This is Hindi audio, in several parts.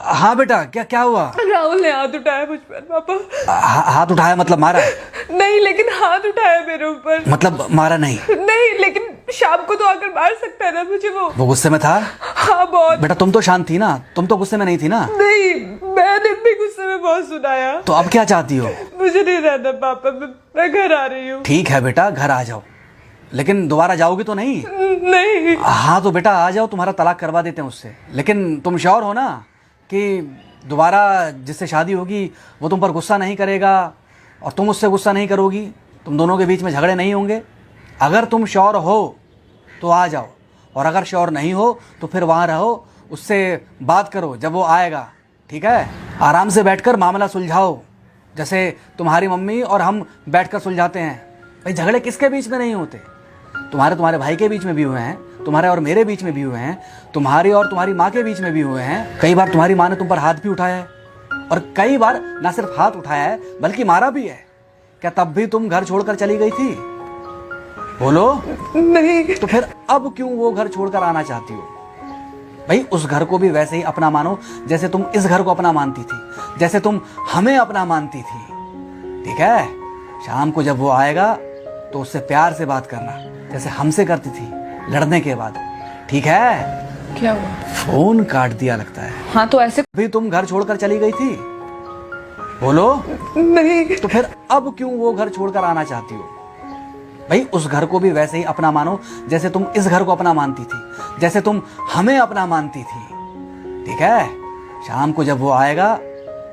हाँ बेटा, क्या क्या हुआ? राहुल ने हाथ उठाया मुझ पर पापा। हाथ उठाया मतलब मारा? नहीं, लेकिन हाथ उठाया मेरे ऊपर। मतलब मारा नहीं? नहीं, लेकिन शाम को तो आकर मार सकता है ना मुझे वो गुस्से में था? हाँ बहुत। बेटा तुम तो शांत थी ना, तुम तो गुस्से में नहीं थी ना? नहीं, मैंने भी गुस्से में बहुत सुनाया। तो अब क्या चाहती हो? मुझे नहीं रहना पापा, मैं घर आ रही हूँ। ठीक है बेटा, घर आ जाओ, लेकिन दोबारा जाओगी तो नहीं? नहीं। हाँ तो बेटा आ जाओ, तुम्हारा तलाक करवा देते हैं उससे। लेकिन तुम श्योर हो ना कि दोबारा जिससे शादी होगी वो तुम पर गुस्सा नहीं करेगा और तुम उससे गुस्सा नहीं करोगी, तुम दोनों के बीच में झगड़े नहीं होंगे? अगर तुम श्योर हो तो आ जाओ, और अगर श्योर नहीं हो तो फिर वहाँ रहो, उससे बात करो जब वो आएगा, ठीक है? आराम से बैठकर मामला सुलझाओ, जैसे तुम्हारी मम्मी और हम बैठकर सुलझाते हैं। भाई झगड़े किसके बीच में नहीं होते? तुम्हारे भाई के बीच में भी हुए हैं, तुम्हारे और मेरे बीच में भी हुए हैं, तुम्हारी और तुम्हारी माँ के बीच में भी हुए हैं। कई बार तुम्हारी माँ ने तुम पर हाथ भी उठाया है, और कई बार ना सिर्फ हाथ उठाया है बल्कि मारा भी है। क्या तब भी तुम घर छोड़कर चली गई थी? बोलो। नहीं। तो फिर अब क्यों वो घर छोड़कर आना चाहती हो? भाई उस घर को भी वैसे ही अपना मानो जैसे तुम इस घर को अपना मानती थी, जैसे तुम हमें अपना मानती थी, ठीक है? शाम को जब वो आएगा तो उससे प्यार से बात करना, जैसे हमसे करती थी लड़ने के बाद, ठीक है? क्या हुआ? फोन काट दिया लगता है। हाँ तो ऐसे भी तुम घर छोड़कर चली गई थी? बोलो। नहीं। तो फिर अब क्यों वो घर छोड़कर आना चाहती हो? भाई उस घर को भी वैसे ही अपना मानो जैसे तुम इस घर को अपना मानती थी, जैसे तुम हमें अपना मानती थी, ठीक है? शाम को जब वो आएगा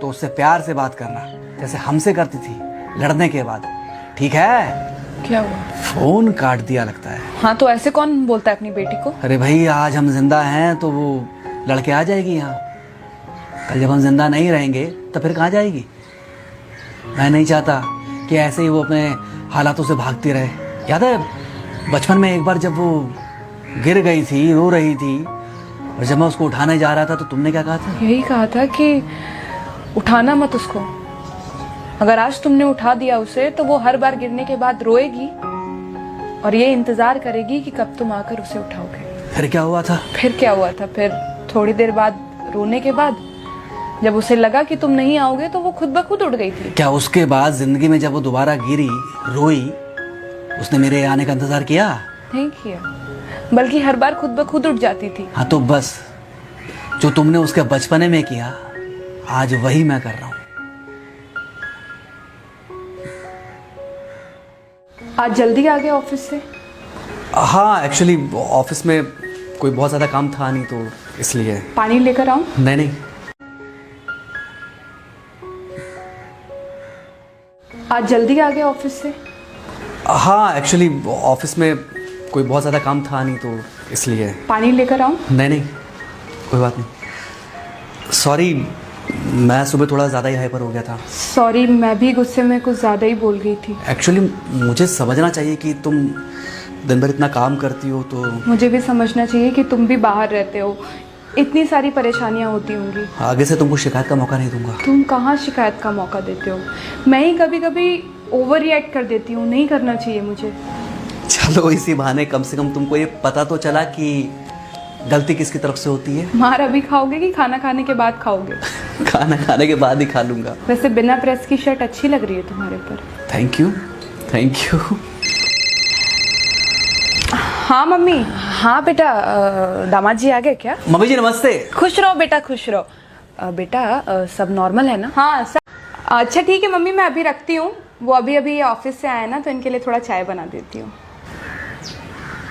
तो उससे प्यार से बात करना, जैसे हमसे करती थी लड़ने के बाद, ठीक है? क्या हुआ? फोन काट दिया लगता है। हाँ तो ऐसे कौन बोलता है अपनी बेटी को? अरे भाई आज हम जिंदा हैं तो वो लड़के आ जाएगी यहाँ, कल जब हम जिंदा नहीं रहेंगे तो फिर कहाँ जाएगी? मैं नहीं चाहता कि ऐसे ही वो अपने हालातों से भागती रहे। याद है बचपन में एक बार जब वो गिर गई थी, रो रही थी, और जब मैं उसको उठाने जा रहा था तो तुमने क्या कहा था? यही कहा था कि उठाना मत उसको। अगर आज तुमने उठा दिया उसे तो वो हर बार गिरने के बाद रोएगी और ये इंतजार करेगी कि कब तुम आकर उसे उठाओगे। फिर क्या हुआ था? फिर क्या हुआ था? फिर थोड़ी देर बाद रोने के बाद जब उसे लगा कि तुम नहीं आओगे तो वो खुद ब खुद उड़ गई थी। क्या उसके बाद जिंदगी में जब वो दोबारा गिरी, रोई, उसने मेरे आने का इंतजार किया? नहीं किया, बल्कि हर बार खुद ब खुद उठ जाती थी। हाँ तो बस जो तुमने उसके बचपने में किया आज वही मैं कर रहा हूँ। आज जल्दी आ गए ऑफिस से? हाँ एक्चुअली ऑफिस में कोई बहुत ज़्यादा काम था नहीं तो इसलिए। पानी लेकर आऊं? नहीं नहीं। आज जल्दी आ गए ऑफिस से? हाँ एक्चुअली ऑफिस में कोई बहुत ज़्यादा काम था नहीं तो इसलिए। पानी लेकर आऊं? नहीं नहीं, कोई बात नहीं। सॉरी, मैं सुबह थोड़ा ज़्यादा ही हाइपर हो गया था। सॉरी, मैं भी गुस्से में कुछ ज़्यादा ही बोल गई थी। एक्चुअली मुझे समझना चाहिए कि तुम दिन भर इतना काम करती हो तो। मुझे भी समझना चाहिए कि तुम भी बाहर रहते हो, इतनी सारी परेशानियां होती होंगी। आगे से तुमको शिकायत का मौका नहीं दूंगा। तुम कहाँ शिकायत का मौका देते हो? मैं ही कभी कभी ओवर रिएक्ट कर देती हूँ, नहीं करना चाहिए मुझे। चलो इसी बहाने कम से कम तुमको ये पता तो चला कि गलती किसकी तरफ से होती है। मार अभी खाओगे कि खाना खाने के बाद खाओगे? खाना खाने के बाद ही खा लूंगा। वैसे बिना प्रेस की शर्ट अच्छी लग रही है तुम्हारे ऊपर। Thank you, thank you. हाँ मम्मी। हाँ बेटा, दामाद जी आ गए क्या? मम्मी जी नमस्ते। खुश रहो बेटा, खुश रहो। बेटा सब नॉर्मल है ना? हाँ सब। अच्छा ठीक है मम्मी, मैं अभी रखती हूँ। वो अभी ऑफिस से आए ना तो इनके लिए थोड़ा चाय बना देती हूँ।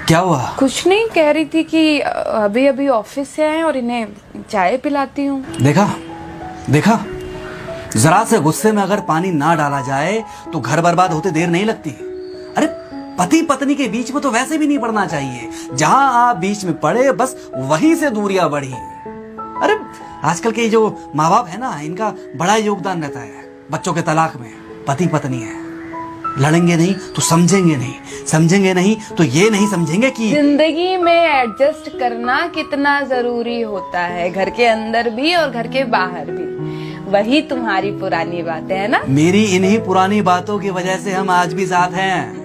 क्या हुआ? कुछ नहीं, कह रही थी कि अभी ऑफिस से आए और इन्हें चाय पिलाती हूँ। देखा देखा, जरा से गुस्से में अगर पानी ना डाला जाए तो घर बर्बाद होते देर नहीं लगती। अरे पति पत्नी के बीच में तो वैसे भी नहीं पड़ना चाहिए, जहां आप बीच में पड़े बस वहीं से दूरियां बढ़ी। अरे आजकल के जो माँ बाप है ना, इनका बड़ा योगदान रहता है बच्चों के तलाक में। पति पत्नी है, लड़ेंगे नहीं तो समझेंगे नहीं, समझेंगे नहीं तो ये नहीं समझेंगे कि जिंदगी में एडजस्ट करना कितना जरूरी होता है, घर के अंदर भी और घर के बाहर भी। वही तुम्हारी पुरानी बातें है ना। मेरी इन्हीं पुरानी बातों की वजह से हम आज भी साथ हैं।